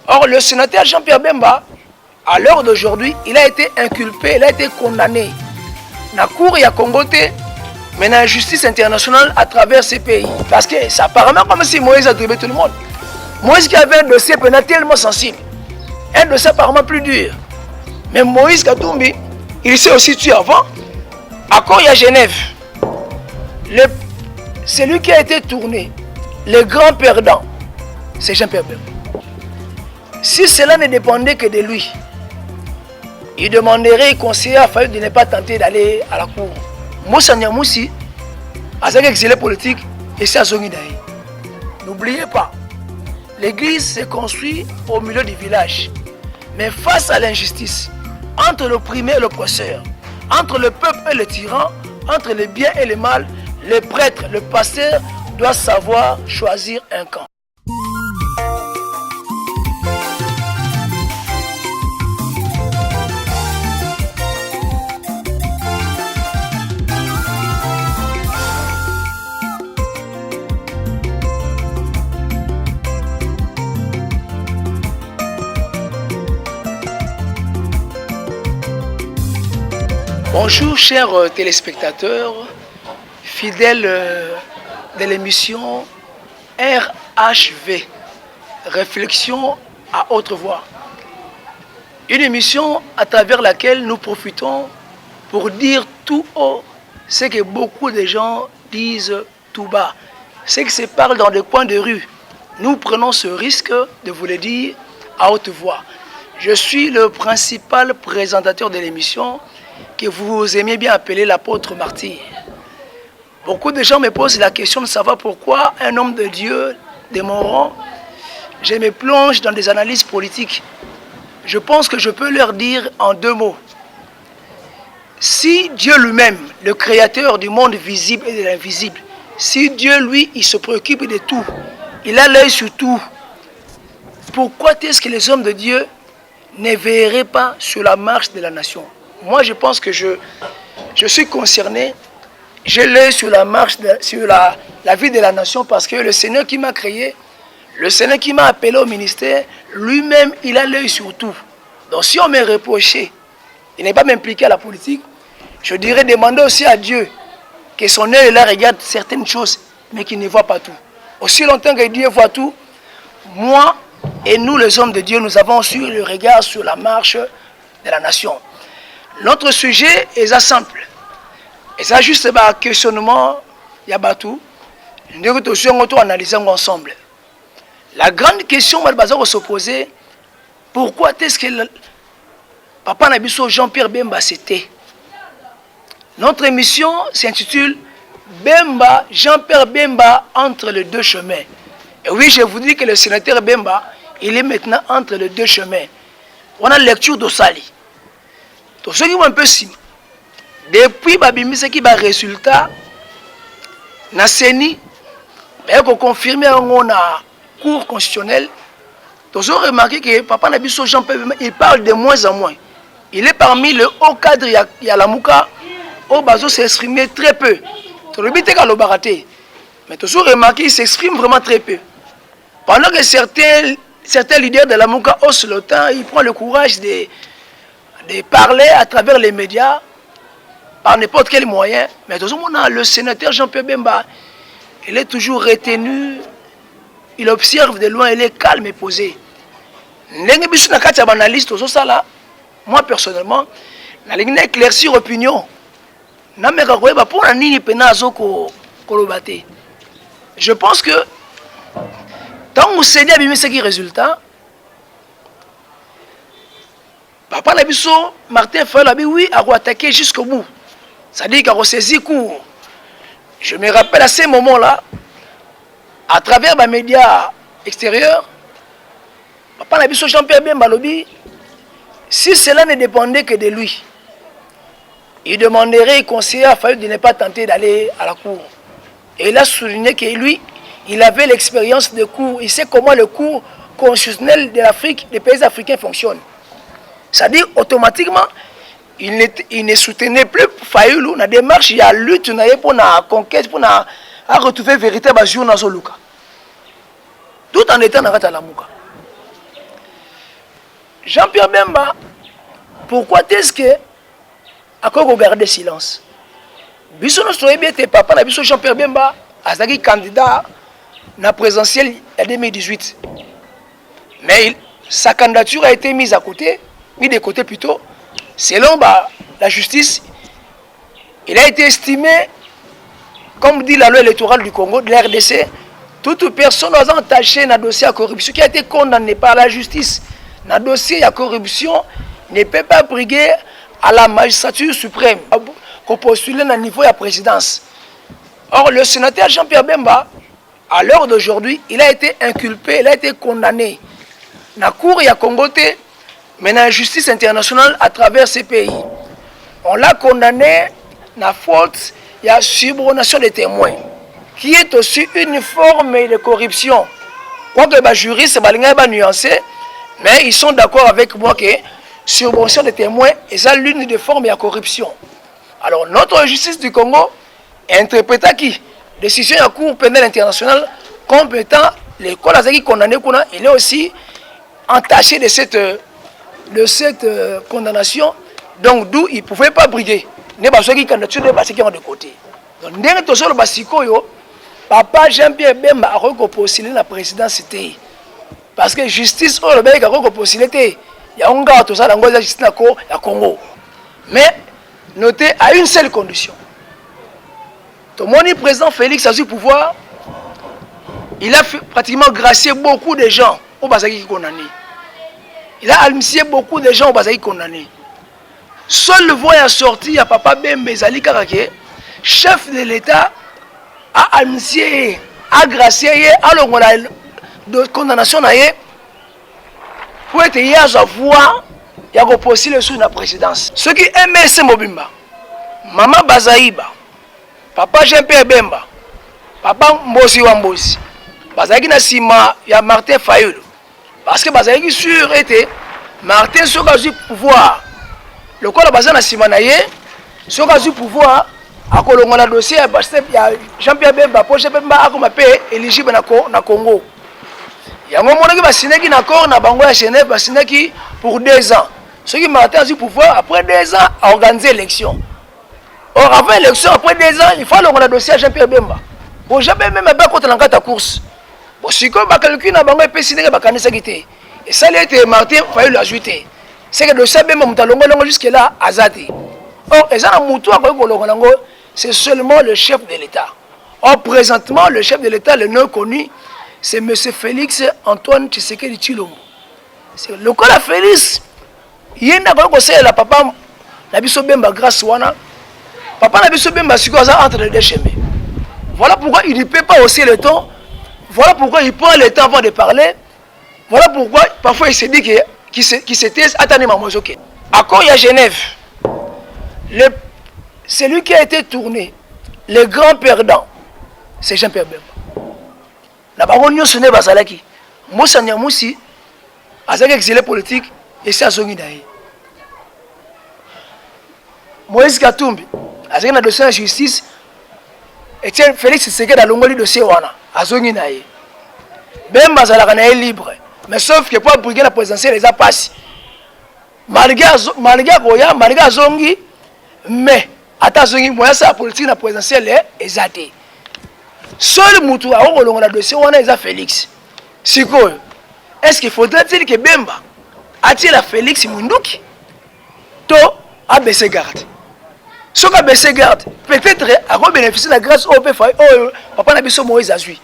Or, le sénateur Jean-Pierre Bemba, à l'heure d'aujourd'hui, il a été inculpé, il a été condamné. La Cour, il y a Congoté, mais dans la justice internationale à travers ces pays. Parce que c'est apparemment comme si Moïse a dribblé tout le monde. Moïse qui avait un dossier pénal tellement sensible, un dossier apparemment plus dur. Mais Moïse Katumbi, il s'est aussi tué avant. Encore il y a Genève. Celui qui a été tourné, le grand perdant, c'est Jean-Pierre Bemba. Si cela ne dépendait que de lui, il demanderait au conseiller à Fayoum de ne pas tenter d'aller à la cour. Moussa Niamoussi, à cet exilé politique, et c'est à Zongidaï. N'oubliez pas, l'église se construit au milieu du village. Mais face à l'injustice, entre l'opprimé et l'oppresseur, entre le peuple et le tyran, entre le bien et le mal, le prêtre, le pasteur doit savoir choisir un camp. Bonjour chers téléspectateurs, fidèles de l'émission RHV, Réflexion à haute voix. Une émission à travers laquelle nous profitons pour dire tout haut ce que beaucoup de gens disent tout bas, ce qui se parle dans des coins de rue. Nous prenons ce risque de vous le dire à haute voix. Je suis le principal présentateur de l'émission que vous aimiez bien appeler l'apôtre martyr. Beaucoup de gens me posent la question de savoir pourquoi un homme de Dieu de mon rang, je me plonge dans des analyses politiques. Je pense que je peux leur dire en deux mots. Si Dieu lui-même, le créateur du monde visible et de l'invisible, si Dieu, lui, il se préoccupe de tout, il a l'œil sur tout, pourquoi est-ce que les hommes de Dieu ne verraient pas sur la marche de la nation? Moi, je pense que je suis concerné. J'ai l'œil sur la marche, sur la vie de la nation parce que le Seigneur qui m'a créé, le Seigneur qui m'a appelé au ministère, lui-même, il a l'œil sur tout. Donc si on me reprochait, il n'est pas m'impliqué à la politique, je dirais demander aussi à Dieu que son œil là regarde certaines choses, mais qu'il ne voit pas tout. Aussi longtemps que Dieu voit tout, moi et nous les hommes de Dieu, nous avons aussi le regard sur la marche de la nation. Notre sujet est simple. Et ça juste un questionnement, il y a tout. Nous analysons ensemble. La grande question que se poser, pourquoi est-ce que Papa Nabiso Jean-Pierre Bemba c'était? Notre émission s'intitule Bemba, Jean-Pierre Bemba entre les deux chemins. Et oui, je vous dis que le sénateur Bemba, il est maintenant entre les deux chemins. On a lecture d'Osali. Donc, ceux qui vont un peu sim. Depuis Babimi, qui va résultat, na CENI, pour confirmer on a cours constitutionnel. Donc, vous avez remarqué que Papa Nabiso Jean-Pierre Bemba, il parle de moins en moins. Il est parmi le haut cadre Yalamouka, où Bazo s'exprime très peu. Donc, le but est qu'à le barater. Mais vous avez remarqué qu'il s'exprime vraiment très peu. Pendant que certains leaders de la Mouka haussent le temps, ils prennent le courage de parler à travers les médias, par n'importe quel moyen. Mais tout le monde a le sénateur Jean-Pierre Bemba, il est toujours retenu, il observe de loin, il est calme et posé. Moi personnellement, je vais éclaircir l'opinion. Je pense que tant que vous avez mis ce qui résultat, Papa Nabiso, Martin Fayoum a dit oui, à attaquer jusqu'au bout. C'est-à-dire qu'il a saisi court. Je me rappelle à ces moments-là, à travers les médias extérieurs, Papa Nabiso Jean-Pierre Bemba lobby, si cela ne dépendait que de lui, il demanderait au conseiller à Fayoum de ne pas tenter d'aller à la cour. Et il a souligné que lui, il avait l'expérience de cours, il sait comment le cours constitutionnel de l'Afrique, des pays africains fonctionne. C'est-à-dire, automatiquement, il ne soutenait plus Fayoulou dans la démarche, il y a lutte pour la conquête, pour retrouver le véritable jour dans Zoluka. Tout en étant dans la Mouka. Jean-Pierre Bemba, pourquoi est-ce que à quoi garder silence? Biso no soye bien tes papa na biso Jean-Pierre Bemba azaki candidat na présidentielle en 2018. Mais sa candidature a été mise à côté, mise de côté plutôt. Selon la justice, il a été estimé, comme dit la loi électorale du Congo, de la RDC, toute personne entachée dans le dossier de corruption qui a été condamnée par la justice dans le dossier de corruption ne peut pas briguer à la magistrature suprême pour postuler à niveau de la présidence. Or, le sénateur Jean-Pierre Bemba, à l'heure d'aujourd'hui, il a été inculpé, il a été condamné dans la cour de Congo, mais dans la justice internationale à travers ces pays. On l'a condamné dans la faute de la subornation des témoins, qui est aussi une forme de corruption. Quoique les juristes sont nuancés, mais ils sont d'accord avec moi que subornation des témoins est l'une des formes de corruption. Alors notre justice du Congo interpréta qui décision de la Cour pénale internationale compétent l'école qui condamné, il est aussi entaché de cette condamnation, donc d'où il ne pouvait pas briguer. Ne pas qui candidature de qui ont de côté. Donc dès que le basiko papa Jean-Pierre Bemba a postulé la présidence parce que justice au Québec a postulé il y a un gars tout ça dans la justice à Congo. Mais notez à une seule condition. Tout le monde président Félix a eu pouvoir. Il a pratiquement gracié beaucoup de gens au Bazaki condamné. Il a amnistié beaucoup de gens au Bazaki condamné. Seul le voix est sorti à Papa Bemba Zali Karake, chef de l'État, a amnistié, a gracié, a l'ongolais de condamnation pour être à sa voix, il y a possible sous la présidence. Ceux qui aimaient ce Mobimba, Maman Bazaïba, Papa Jean-Pierre Bemba, Papa Mbosi Wambosi, Bazaki na sima ya Martin Fayulu. Parce que Bazaki sûr était Martin Soka du pouvoir. Le corps de na sima na ye, Soka du pouvoir a kolonga na dossier ya Jean-Pierre Bemba, pour Jean-Pierre Bemba a comme éligible na Congo. Il y a un moment qui va signer un accord na Bango à Genève, va signer pour 2 ans. Ceux qui Martin a du pouvoir après 2 ans à organiser l'élection. Or, avant l'élection, après 2 ans, il faut le dossier à Jean-Pierre Bemba. Bon, Jean-Pierre Bemba pas contre la course. Bon, si on a calculé, on a pu signer la et ça, il a été Martin, il fallait l'ajouter. C'est que le dossier Bemba, on a jusque-là, azati. Or, c'est seulement le chef de l'État. Or, présentement, le chef de l'État, le nom connu, c'est M. Félix Antoine Tshisekedi Tshilombo. Le cas de Félix, il y a un conseil à papa, la biso Bemba grâce wana. Papa n'a pas Bemba entre les deux chemins. Voilà pourquoi il ne peut pas hausser le ton. Voilà pourquoi il prend le temps avant de parler. Voilà pourquoi parfois il se dit qu'il se taise. Attendez, maman, ok. Accord à Genève. Celui qui a été tourné, le grand perdant, c'est Jean-Pierre Bemba. La baronne Yosune Bazalaki. Moussa Niamoussi, avec exilé politique, et c'est à Zongidaï. Moïse Katumbi, avec un dossier de justice, et tiens, Félix Tshisekedi a l'ongoli dossier wana, à Zongidaï. Bemba Bazalaka est libre, mais sauf que pour briguer la présidentielle, les a passé. Malgré Zongi, mais, à Zongi, moi, ça, la politique, la présidentielle, est athée. Seul Moutou a eu le dossier, on a Félix. Est-ce qu'il faudrait-il que Bemba attire la Félix Mundouki to a baissé garde? Ce qui a baissé garde, peut-être à bénéficier de la grâce au PFA, papa n'a pas Moïse Azui.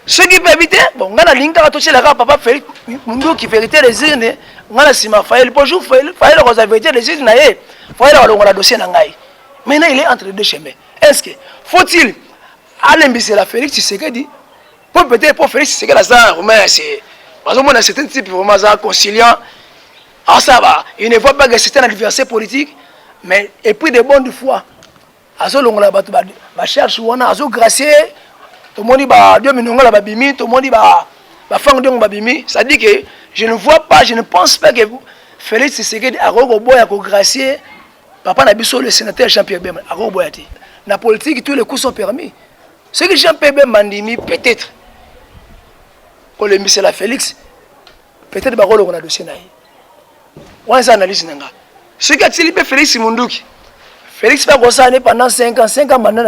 Ce qui peut éviter, bon, on a l'inga à toucher la rare papa Félix Mundouki, vérité des urnes, on a la sima Faël, bonjour Faël, Faël, on a vérité des urnes, Faël, on a le dossier Nangaï. Maintenant, il est entre les deux chemins. Est-ce que faut-il aller mbisser la Félix Tshisekedi pour peut-être pour Félix Tshisekedi la ça mais c'est parce que moi dans certains types vraiment ça conciliant ah ça va il ne voit pas que c'est un adversaire politique mais et puis de bonne foi azo longola batu ba cherche wana azo gracier tout le monde ba Dieu minonga la babimi tout le monde ba fang de babimi ça dit que je ne vois pas je ne pense pas que Félix Tshisekedi a roboya ko gracier papa na biso le sénateur Jean-Pierre Bemba a roboyati na politique tous les coups sont permis. Ce que Jean-Pierre Bemba Mandimi, peut-être, pour le monsieur Félix, peut-être qu'on a dossier. On a analyse nanga. Ce qui a tiré Félix Munduki. Félix va gosser pendant 5 ans, 5 ans maintenant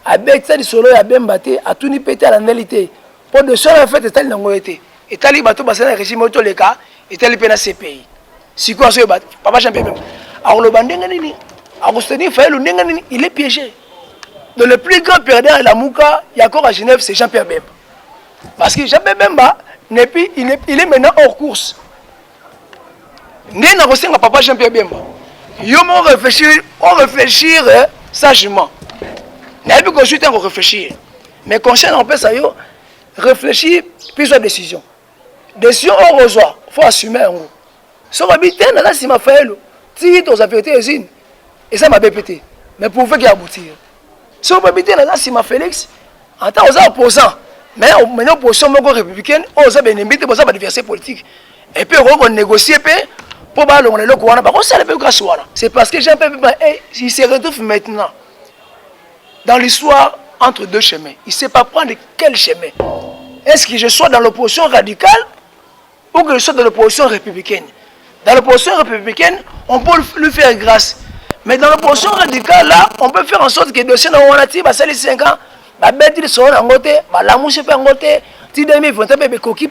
avec ça du solo ya bembaté a tout ni pété à la nalité. Pour de seul en fait état nango été. État li bateau basé na régime auto les cas, état li pena CPI. Si quoi ce bat, papa champion même. Alors le bandinga nini, Agostini Fayou ndinga nini, il est piégé. Dans le plus grand perdant de la Mouka, il y a encore à Genève, c'est Jean-Pierre Bemba. Parce que Jean-Pierre Bemba, il est maintenant hors course. N'est pas aussi papa Jean-Pierre Bemba. Il faut réfléchir sagement. Il n'y a plus qu'on réfléchir. Mais conscient, on peut ça, réfléchir, puis la décision. Décision, on reçoit. Il faut assumer. Si on habite dans la cima Fayou, si on a vérité, et ça m'a pété. Mais pour faire qu'il aboutir. Si on peut habiter dans la cima Félix, en tant qu'opposant, mais maintenant opposition républicaine, on a bénéficié pour ça adversaire politique. Et puis on négocie pour ballonner le courant. C'est parce que Jean-Pierre Bemba, il se retrouve maintenant dans l'histoire entre deux chemins. Il ne sait pas prendre quel chemin. Est-ce que je sois dans l'opposition radicale ou que je sois dans l'opposition républicaine? Dans l'opposition républicaine, on peut lui faire grâce. Mais dans l'opposition radicale, là, on peut faire en sorte que les dossiers n'ont pas été 5 ans. Ils sont en côté, la mouche est en côté, si demi vont être coquille,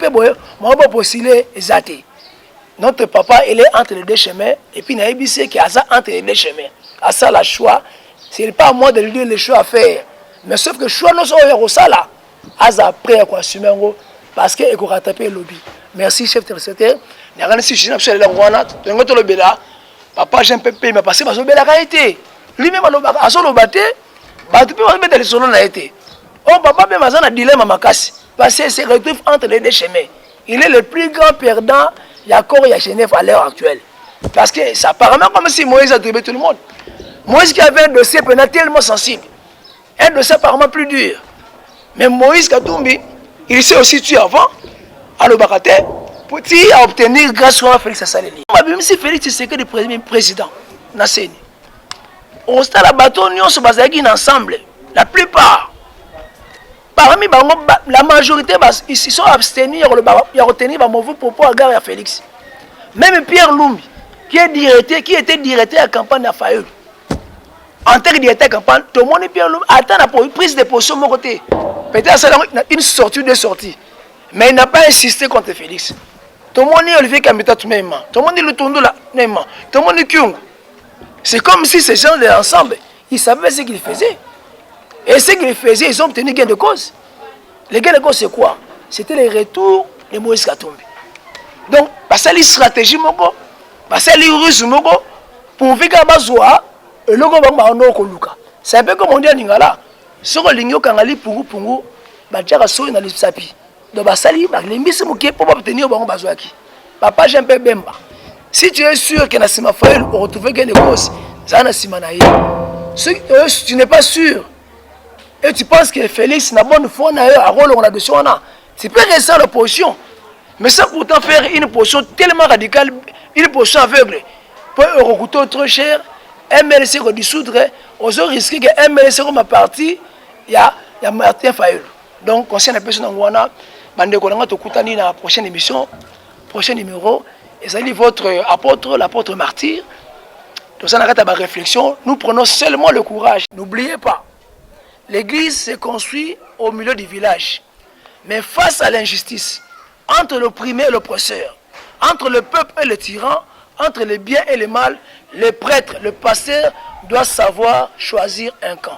on va postuler exactement. Notre papa, il est entre les deux chemins, et puis il y a ABC qui est entre les deux chemins. À ça, le choix, ce n'est pas à moi de lui dire le choix à faire. Mais sauf que le choix, nous sommes ça là. Après, à quoi assumer, parce qu'il faut rattraper le lobby. Merci, chef de secrétaire. Il y a un si je suis allé dans le papa, j'ai un peu payé, mais parce que je suis allé lui-même, à son batté, tu peux mettre les solos à été. Oh, papa, même à un dilemme à ma casse. Parce qu'il se retrouve entre les deux chemins. Il est le plus grand perdant. Il y a encore à Genève à l'heure actuelle. Parce que ça apparemment comme si Moïse a attribué tout le monde. Moïse qui avait un dossier pénal tellement sensible. Un dossier apparemment plus dur. Mais Moïse Katumbi, il s'est aussi tué avant, à l'Obakate, pour obtenir grâce à Félix Saleli. Même si Félix Tshisekedi est le premier président, Nasseni. On s'est à la bateau, on se base ensemble. La plupart. Parmi la majorité, ils se sont abstenus à retenir un mauvais propos à Gare à Félix. Même Pierre Lumbi, qui était directeur de la campagne à Fayou. En tant que directeur de campagne, tout le monde est Pierre Lumbi attend la prise de position de mon côté. Peut-être une sortie ou deux sorties. Mais il n'a pas insisté contre Félix. Tout le monde est Olivier Kamita tout même. Tout le monde est le Tondo là même. Tout le monde est Kyung. C'est comme si ces gens étaient ensemble. Ils savaient ce qu'ils faisaient. Et ce qu'ils faisaient, ils ont obtenu gain de cause. Le gain de cause, c'est quoi? C'était le retour de Moïse Katumbi. Donc, parce que la stratégie, parce que la ruse, pour faire que le logo va c'est un peu comme on dit à Ningala. Si on a kangali pungu pungu, badjara soy na lisapi. Donc, basali, les mouké pour obtenir le bazouaki. Papa, j'aime pas Bemba. Si tu es sûr que Nassima Fayou va retrouver gain de cause, ça n'a si tu n'es pas sûr, et tu penses que Félix n'a bonne foi à rôle on a dessus, tu peux rester à l'opposition. Mais sans pourtant faire une position tellement radicale, une position aveugle, pour recruter trop cher, MLC redissoudre, on risque que MLC comme parti, il y a Martin Fayou. Donc, concernant la personne en Wana, bande konanga to kutani na prochaine émission, prochain numéro, et ça dit votre apôtre, l'apôtre martyr. Dans ça, la réflexion, nous prenons seulement le courage. N'oubliez pas, l'église se construit au milieu du village. Mais face à l'injustice, entre l'opprimé et l'oppresseur, entre le peuple et le tyran, entre le bien et le mal, le prêtre, le pasteur doit savoir choisir un camp.